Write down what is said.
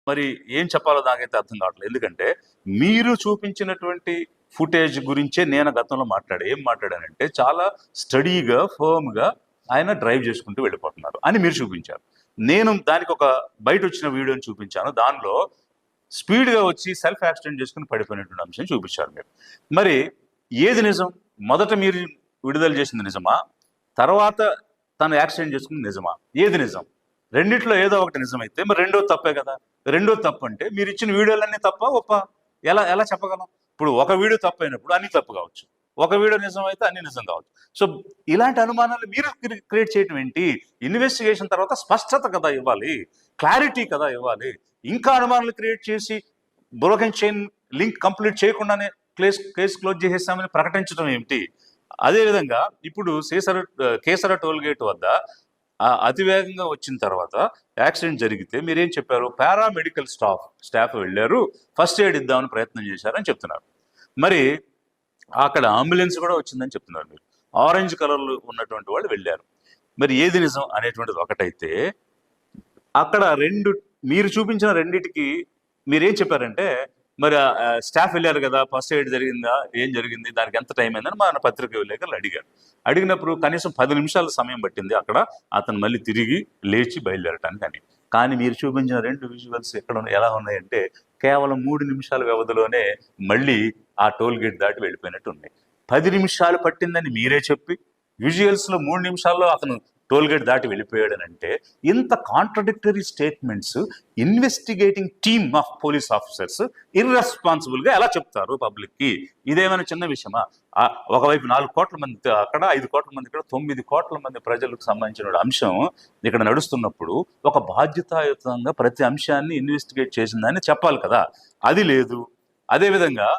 మరి ఏం చెప్పాలో నాకైతే అర్థం కావట్లేదు. ఎందుకంటే మీరు చూపించినటువంటి ఫుటేజ్ గురించే నేను గతంలో ఏం మాట్లాడానంటే చాలా స్టడీగా ఫర్మ్గా ఆయన డ్రైవ్ చేసుకుంటూ వెళ్ళిపోతున్నారు అని మీరు చూపించారు. నేను దానికి ఒక బయట వచ్చిన వీడియోని చూపించాను. దానిలో స్పీడ్గా వచ్చి సెల్ఫ్ యాక్సిడెంట్ చేసుకుని పడిపోయినటువంటి అంశం చూపించారు మీరు. మరి ఏది నిజం? మొదట మీరు విడుదల చేసింది నిజమా, తర్వాత తను యాక్సిడెంట్ చేసుకుని నిజమా? ఏది నిజం? రెండిట్లో ఏదో ఒకటి నిజమైతే మరి రెండో తప్పే కదా. రెండో తప్పు అంటే మీరు ఇచ్చిన వీడియోలన్నీ తప్ప ఒప్ప ఎలా ఎలా చెప్పగలం? ఇప్పుడు ఒక వీడియో తప్పు అయినప్పుడు అన్ని తప్పు కావచ్చు, ఒక వీడియో నిజం అయితే అన్ని నిజం కావచ్చు. సో ఇలాంటి అనుమానాలు మీరు క్రియేట్ చేయడం ఏంటి? ఇన్వెస్టిగేషన్ తర్వాత స్పష్టత కదా ఇవ్వాలి, క్లారిటీ కదా ఇవ్వాలి. ఇంకా అనుమానాలు క్రియేట్ చేసి బ్రోకెన్ చైన్ లింక్ కంప్లీట్ చేయకుండానే కేసు క్లోజ్ చేసేసామని ప్రకటించడం ఏమిటి? అదేవిధంగా ఇప్పుడు కేసర టోల్ గేట్ వద్ద అతివేగంగా వచ్చిన తర్వాత యాక్సిడెంట్ జరిగితే మీరేం చెప్పారు? పారామెడికల్ స్టాఫ్ వెళ్ళారు, ఫస్ట్ ఎయిడ్ ఇద్దామని ప్రయత్నం చేశారని చెప్తున్నారు. మరి అక్కడ అంబులెన్స్ కూడా వచ్చిందని చెప్తున్నారు మీరు. ఆరెంజ్ కలర్లు ఉన్నటువంటి వాళ్ళు వెళ్ళారు. మరి ఏది నిజం అనేటువంటిది ఒకటైతే, అక్కడ మీరు చూపించిన రెండిటికి మీరేం చెప్పారంటే, మరి స్టాఫ్ వెళ్ళారు కదా, ఫస్ట్ ఎయిడ్ జరిగిందా, ఏం జరిగింది, దానికి ఎంత టైం అయిందని మన పత్రిక విలేకరులు అడిగారు. అడిగినప్పుడు కనీసం 10 నిమిషాల సమయం పట్టింది అక్కడ అతను మళ్ళీ తిరిగి లేచి బయలుదేరటానికి. కానీ మీరు చూపించిన 2 విజువల్స్ ఎలా ఉన్నాయంటే కేవలం 3 నిమిషాల వ్యవధిలోనే మళ్ళీ ఆ టోల్ గేట్ దాటి వెళ్ళిపోయినట్టు ఉన్నాయి. 10 నిమిషాలు పట్టిందని మీరే చెప్పి విజువల్స్లో 3 నిమిషాల్లో అతను టోల్ గేట్ దాటి వెళ్ళిపోయాడనంటే ఇంత contradictory statements investigating team of police officers ఇర్రెస్పాన్సిబుల్గా ఎలా చెప్తారు పబ్లిక్కి? ఇదేమైనా చిన్న విషయమా? ఒకవైపు 4 కోట్ల మంది అక్కడ, 5 కోట్ల మంది ఇక్కడ, 9 కోట్ల మంది ప్రజలకు సంబంధించిన అంశం ఇక్కడ నడుస్తున్నప్పుడు ఒక బాధ్యతాయుతంగా ప్రతి అంశాన్ని ఇన్వెస్టిగేట్ చేసిందని చెప్పాలి కదా. అది లేదు. అదేవిధంగా